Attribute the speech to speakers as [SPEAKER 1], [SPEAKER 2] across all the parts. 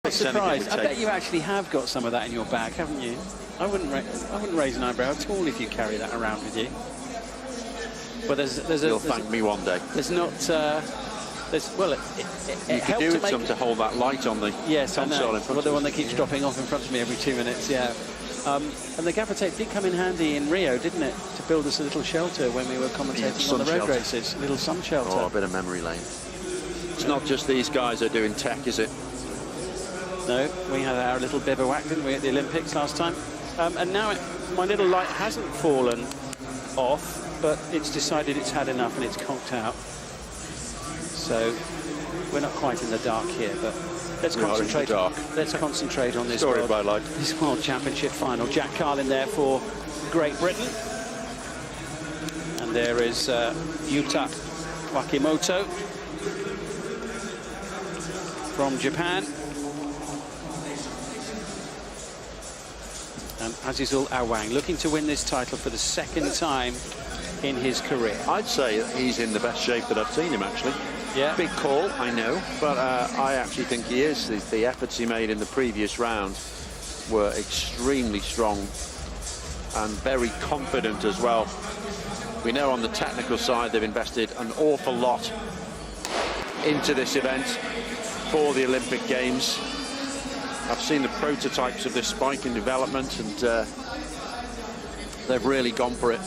[SPEAKER 1] was surprised. I bet you actually have got some of that in your bag, haven't you? I wouldn't raise an eyebrow at all if you carry that around with you. But
[SPEAKER 2] You'll thank me one day.
[SPEAKER 1] There's not. Well, it
[SPEAKER 2] you could do something to hold that light on the console in front of
[SPEAKER 1] the one that keeps dropping off in front of me every 2 minutes. Yeah. And the gaffer tape did come in handy in Rio, didn't it, to build us a little shelter when we were commentating on the road races. A little sun shelter.
[SPEAKER 2] Oh, a bit of memory lane. It's not just these guys are doing tech, is it?
[SPEAKER 1] No, we had our little bivouac, didn't we, at the Olympics last time? And now my little light hasn't fallen off, but it's decided it's had enough and it's conked out. So we're not quite in the dark here, but let's concentrate. Let's concentrate on this World Championship final. Jack Carlin there for Great Britain, and there is Yuta Wakimoto from Japan, and Azizul Awang looking to win this title for the 2nd time in his career.
[SPEAKER 2] I'd say he's in the best shape that I've seen him, actually.
[SPEAKER 1] Yeah.
[SPEAKER 2] Big call, I know, but I actually think he is. The efforts he made in the previous round were extremely strong and very confident as well. We know on the technical side they've invested an awful lot into this event for the Olympic Games. I've seen the prototypes of this spike in development, and they've really gone for it.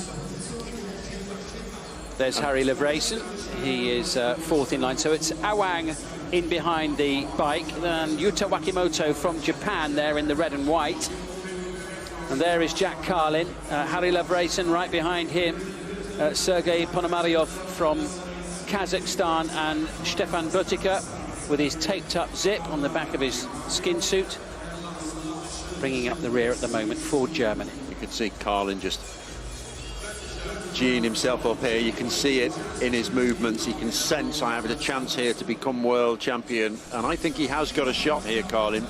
[SPEAKER 1] There's Harry Levrayson. He is 4th in line. So it's Awang in behind the bike. And Yuta Wakimoto from Japan there in the red and white. And there is Jack Carlin. Harry Levrayson right behind him. Sergei Ponomaryov from Kazakhstan, and Stefan Butika with his taped up zip on the back of his skin suit, bringing up the rear at the moment for Germany.
[SPEAKER 2] You can see Carlin just geeing himself up here. You can see it in his movements. He can sense I have a chance here to become world champion, and I think he has got a shot here, Carlin.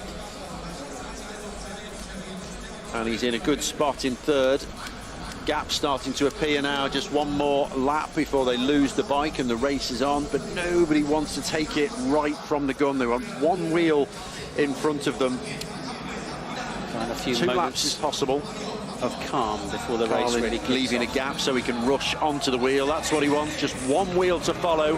[SPEAKER 2] And he's in a good spot in 3rd. Gap starting to appear now. Just one more lap before they lose the bike and the race is on, but nobody wants to take it right from the gun. They want one wheel in front of them.
[SPEAKER 1] And a few
[SPEAKER 2] 2
[SPEAKER 1] moments
[SPEAKER 2] laps is possible
[SPEAKER 1] of calm before the race really kicks
[SPEAKER 2] leaving
[SPEAKER 1] off.
[SPEAKER 2] a gap so he can rush onto the wheel. That's what he wants, just one wheel to follow.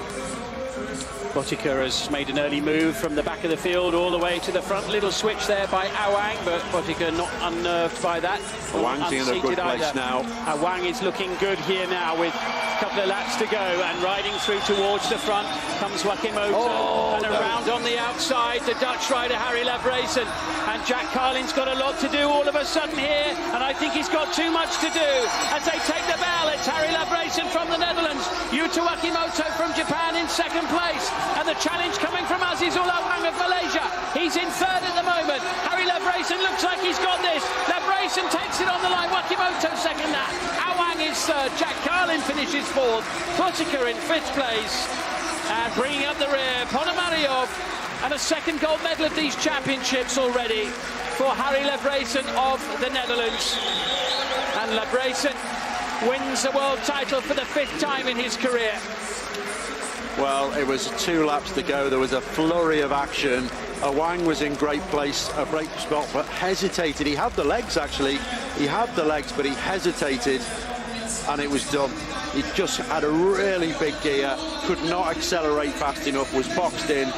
[SPEAKER 1] Botica has made an early move from the back of the field all the way to the front. Little switch there by Awang, but Botica not unnerved by that.
[SPEAKER 2] Awang's in a good place now.
[SPEAKER 1] Awang is looking good here now with a couple of laps to go, and riding through towards the front comes Wakimoto, and around on the outside the Dutch rider Harry Levrayson, and Jack Carlin's got a lot to do all of a sudden here, and I think he's got too much to do as they take the bell. It's Harry Levrayson from the Netherlands, Yuta Wakimoto from Japan in 2nd place, and the challenge coming from Azizul Awang of Malaysia. He's in 3rd at the moment. Harry Levrayson looks like he's got this. Levrayson takes it on the line. Wakimoto 2nd now. Awang is 3rd. Jack Carlin finishes 4th. Botica in 5th place. And bringing up the rear, Ponomaryov. And a 2nd gold medal of these championships already for Harry Levrayson of the Netherlands. And Levrayson wins the world title for the 5th time in his career.
[SPEAKER 2] Well, it was 2 laps to go. There was a flurry of action. Awang was in great place, a great spot, but hesitated. He had the legs, actually. He had the legs, but he hesitated, and it was done. He just had a really big gear, could not accelerate fast enough, was boxed in.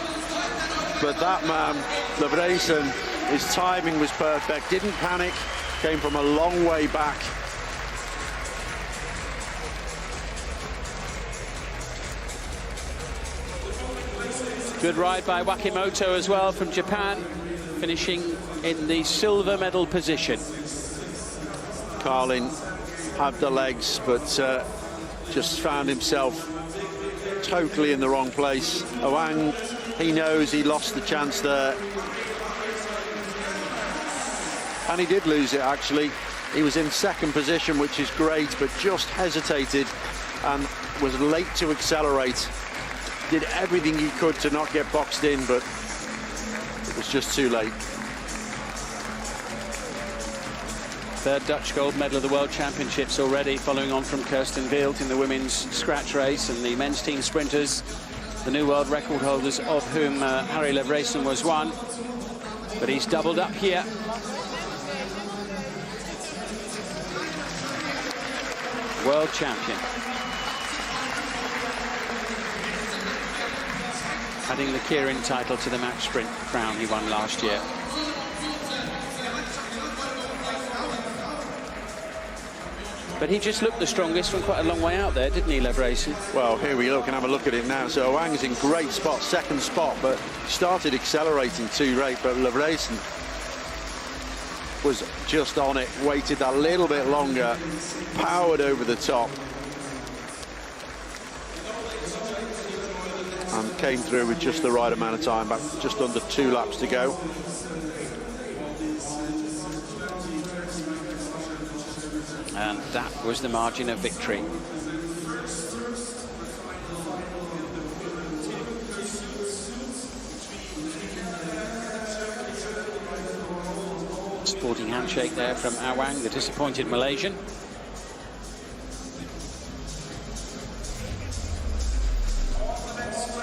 [SPEAKER 2] But that man, Levrayson, his timing was perfect, didn't panic, came from a long way back.
[SPEAKER 1] Good ride by Wakimoto as well from Japan, finishing in the silver medal position.
[SPEAKER 2] Carlin had the legs, but just found himself totally in the wrong place. Awang, he knows he lost the chance there. And he did lose it, actually. He was in 2nd position, which is great, but just hesitated and was late to accelerate. Did everything he could to not get boxed in, but it was just too late.
[SPEAKER 1] 3rd Dutch gold medal of the World Championships already, following on from Kirsten Wild in the women's scratch race, and the men's team sprinters, the new world record holders, of whom Harry Levrayson was one. But he's doubled up here. World champion. Adding the Keirin title to the match sprint crown he won last year. But he just looked the strongest from quite a long way out there, didn't he, Leverayson?
[SPEAKER 2] Well, here we look and have a look at it now. So Wang's in great spot, second spot, but started accelerating too late. But Leverayson was just on it, waited a little bit longer, powered over the top, and came through with just the right amount of time, back just under 2 laps to go.
[SPEAKER 1] And that was the margin of victory. Sporting handshake there from Awang, the disappointed Malaysian.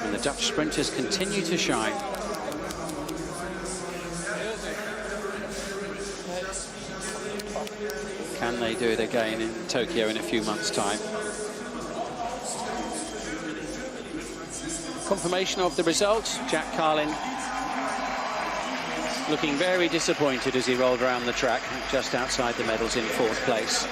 [SPEAKER 1] And the Dutch sprinters continue to shine. Can they do it again in Tokyo in a few months' time? Confirmation of the results. Jack Carlin looking very disappointed as he rolled around the track, just outside the medals in 4th place.